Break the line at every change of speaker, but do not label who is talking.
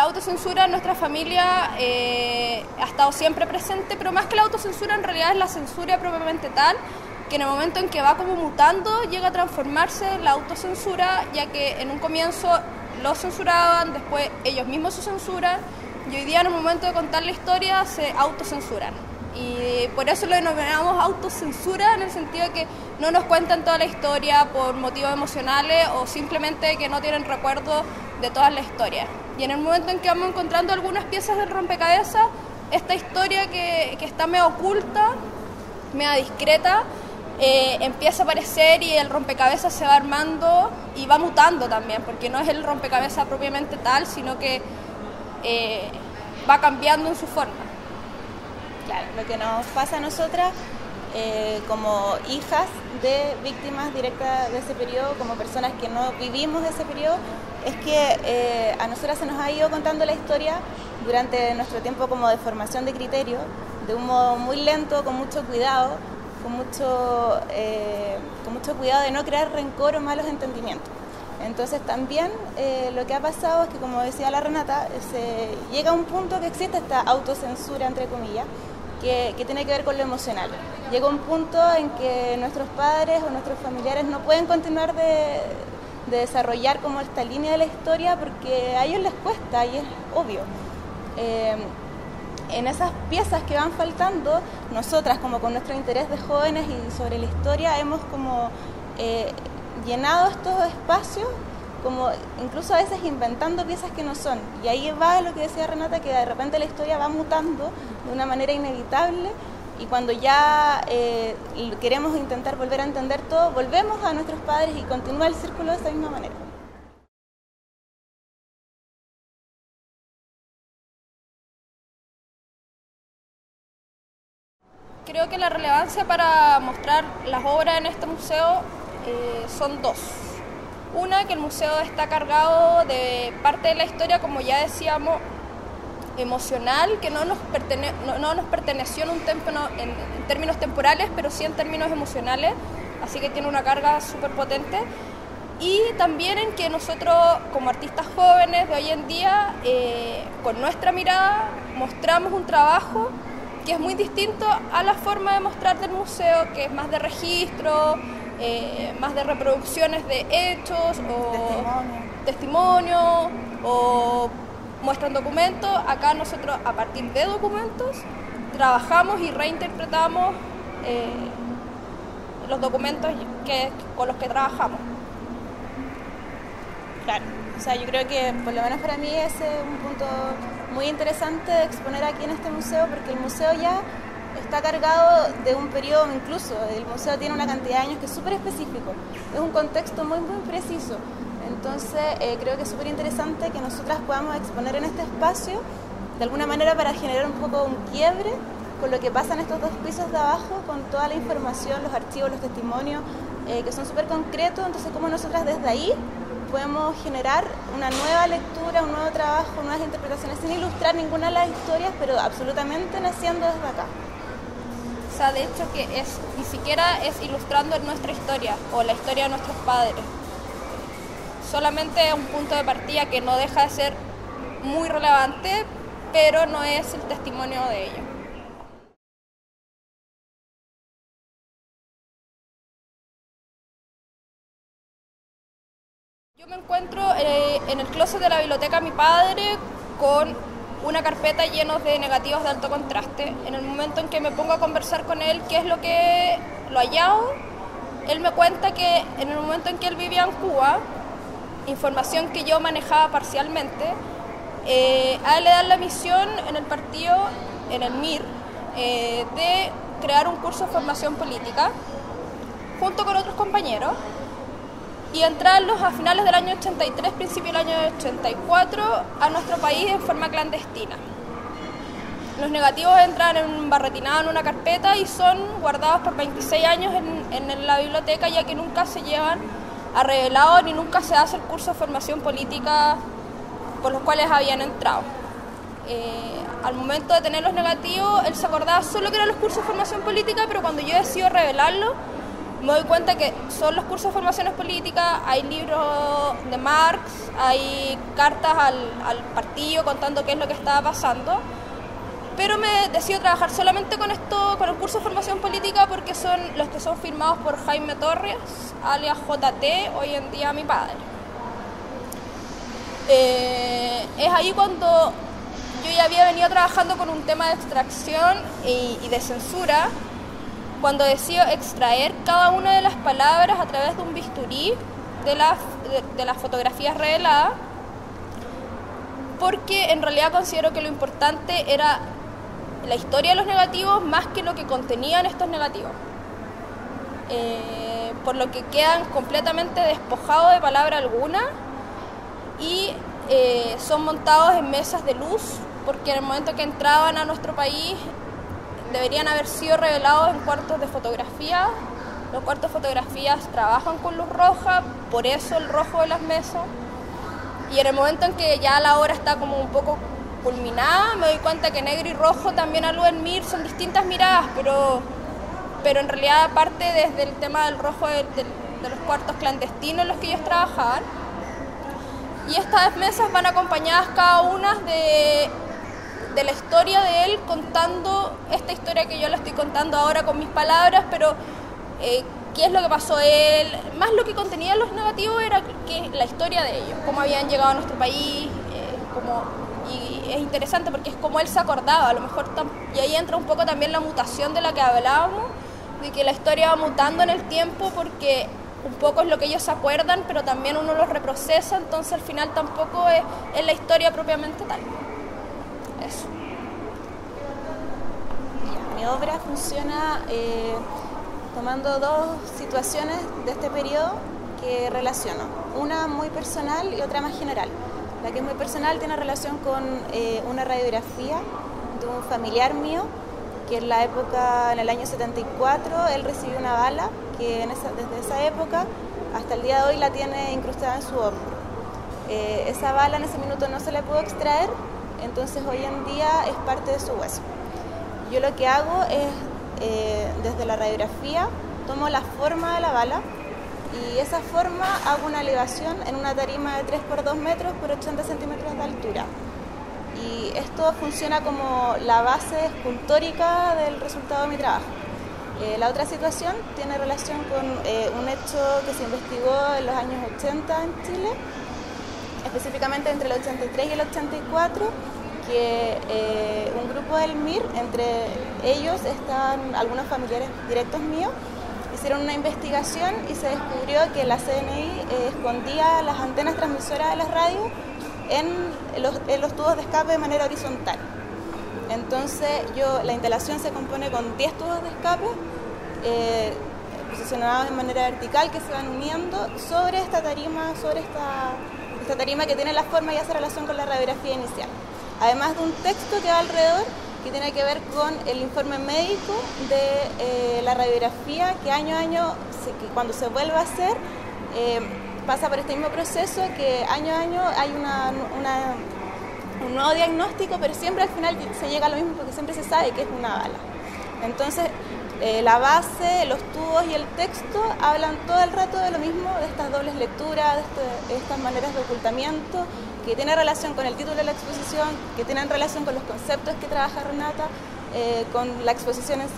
La autocensura en nuestra familia ha estado siempre presente, pero más que la autocensura en realidad es la censura propiamente tal, que en el momento en que va como mutando llega a transformarse en la autocensura, ya que en un comienzo los censuraban, después ellos mismos se censuran y hoy día en el momento de contar la historia se autocensuran. Y por eso lo denominamos autocensura, en el sentido de que no nos cuentan toda la historia por motivos emocionales o simplemente que no tienen recuerdo de toda la historia. Y en el momento en que vamos encontrando algunas piezas del rompecabezas, esta historia que está medio oculta, medio discreta, empieza a aparecer y el rompecabezas se va armando y va mutando también, porque no es el rompecabezas propiamente tal, sino que va cambiando en su forma.
Claro, lo que nos pasa a nosotras como hijas de víctimas directas de ese periodo, como personas que no vivimos ese periodo, es que a nosotras se nos ha ido contando la historia durante nuestro tiempo como de formación de criterio, de un modo muy lento, con mucho cuidado, con mucho cuidado de no crear rencor o malos entendimientos. Entonces también lo que ha pasado es que, como decía la Renata, llega a un punto que existe esta autocensura, entre comillas, que tiene que ver con lo emocional. Llega un punto en que nuestros padres o nuestros familiares no pueden continuar de desarrollar como esta línea de la historia porque a ellos les cuesta y es obvio. En esas piezas que van faltando, nosotras como con nuestro interés de jóvenes y sobre la historia hemos como llenado estos espacios, como incluso a veces inventando piezas que no son. Y ahí va lo que decía Renata, que de repente la historia va mutando de una manera inevitable y cuando ya queremos intentar volver a entender todo, volvemos a nuestros padres y continúa el círculo de esa misma manera.
Creo que la relevancia para mostrar las obras en este museo son dos. Una, que el museo está cargado de parte de la historia, como ya decíamos, emocional, que no nos perteneció en términos temporales, pero sí en términos emocionales, así que tiene una carga súper potente. Y también en que nosotros, como artistas jóvenes de hoy en día, con nuestra mirada, mostramos un trabajo que es muy distinto a la forma de mostrar del museo, que es más de registro, más de reproducciones de hechos o testimonio o muestran documentos. Acá nosotros, a partir de documentos, trabajamos y reinterpretamos los documentos con los que trabajamos.
Claro, o sea, yo creo que por lo menos para mí ese es un punto muy interesante de exponer aquí en este museo, porque el museo ya está cargado de un periodo, incluso el museo tiene una cantidad de años que es súper específico, es un contexto muy preciso. Entonces creo que es súper interesante que nosotras podamos exponer en este espacio de alguna manera para generar un poco un quiebre con lo que pasa en estos dos pisos de abajo, con toda la información, los archivos, los testimonios que son súper concretos. Entonces cómo nosotras desde ahí podemos generar una nueva lectura, un nuevo trabajo, nuevas interpretaciones sin ilustrar ninguna de las historias, pero absolutamente naciendo desde acá.
O sea, de hecho que ni siquiera es ilustrando nuestra historia o la historia de nuestros padres. Solamente un punto de partida que no deja de ser muy relevante, pero no es el testimonio de ello. Yo me encuentro en el closet de la biblioteca de mi padre con una carpeta llena de negativos de alto contraste. En el momento en que me pongo a conversar con él, qué es lo que lo hallado, él me cuenta que en el momento en que él vivía en Cuba, información que yo manejaba parcialmente, a él le dan la misión en el partido, en el MIR, de crear un curso de formación política junto con otros compañeros y entrarlos a finales del año 83, principio del año 84, a nuestro país en forma clandestina. Los negativos entran barretinados en una carpeta y son guardados por 26 años en la biblioteca, ya que nunca se llevan a revelado ni nunca se hace el curso de formación política por los cuales habían entrado. Al momento de tener los negativos, él se acordaba solo que eran los cursos de formación política, pero cuando yo decido revelarlo, me doy cuenta que son los cursos de formaciones políticas, hay libros de Marx, hay cartas al partido contando qué es lo que estaba pasando, pero me decido trabajar solamente con el curso de formación política porque son los que son firmados por Jaime Torres, alias JT, hoy en día mi padre. Es ahí cuando yo ya había venido trabajando con un tema de extracción y de censura, cuando decido extraer cada una de las palabras a través de un bisturí de las fotografías reveladas, porque en realidad considero que lo importante era la historia de los negativos más que lo que contenían estos negativos, por lo que quedan completamente despojados de palabra alguna y son montados en mesas de luz, porque en el momento que entraban a nuestro país deberían haber sido revelados en cuartos de fotografía. Los cuartos de fotografías trabajan con luz roja, por eso el rojo de las mesas. Y en el momento en que ya la obra está como un poco culminada, me doy cuenta que negro y rojo también aluden mir, son distintas miradas, pero en realidad parte desde el tema del rojo de los cuartos clandestinos en los que ellos trabajaban. Y estas mesas van acompañadas cada una de la historia de él, contando esta historia que yo la estoy contando ahora con mis palabras, pero qué es lo que pasó a él, más lo que contenía los negativos era que la historia de ellos, cómo habían llegado a nuestro país, y es interesante porque es como él se acordaba, a lo mejor, y ahí entra un poco también la mutación de la que hablábamos, de que la historia va mutando en el tiempo porque un poco es lo que ellos se acuerdan, pero también uno los reprocesa, entonces al final tampoco es la historia propiamente tal. Eso.
Mi obra funciona tomando dos situaciones de este periodo que relaciono, una muy personal y otra más general. La que es muy personal tiene relación con una radiografía de un familiar mío que en el año 74, él recibió una bala que desde esa época hasta el día de hoy la tiene incrustada en su hombro. Esa bala en ese minuto no se la pudo extraer, entonces hoy en día es parte de su hueso. Yo lo que hago es, desde la radiografía, tomo la forma de la bala y esa forma hago una elevación en una tarima de 3 por 2 metros por 80 centímetros de altura. Y esto funciona como la base escultórica del resultado de mi trabajo. La otra situación tiene relación con un hecho que se investigó en los años 80 en Chile, específicamente entre el 83 y el 84, que un grupo del MIR, entre ellos están algunos familiares directos míos, hicieron una investigación y se descubrió que la CNI escondía las antenas transmisoras de las radios en los tubos de escape de manera horizontal. Entonces la instalación se compone con 10 tubos de escape posicionados de manera vertical que se van uniendo sobre esta tarima, esta tarima que tiene la forma y hace relación con la radiografía inicial. Además de un texto que va alrededor que tiene que ver con el informe médico de la radiografía que año a año, cuando se vuelve a hacer, pasa por este mismo proceso, que año a año hay un nuevo diagnóstico, pero siempre al final se llega a lo mismo porque siempre se sabe que es una bala. Entonces, la base, los tubos y el texto hablan todo el rato de lo mismo, de estas dobles lecturas, de estas maneras de ocultamiento, que tienen relación con el título de la exposición, que tienen relación con los conceptos que trabaja Renata, con la exposición en sí.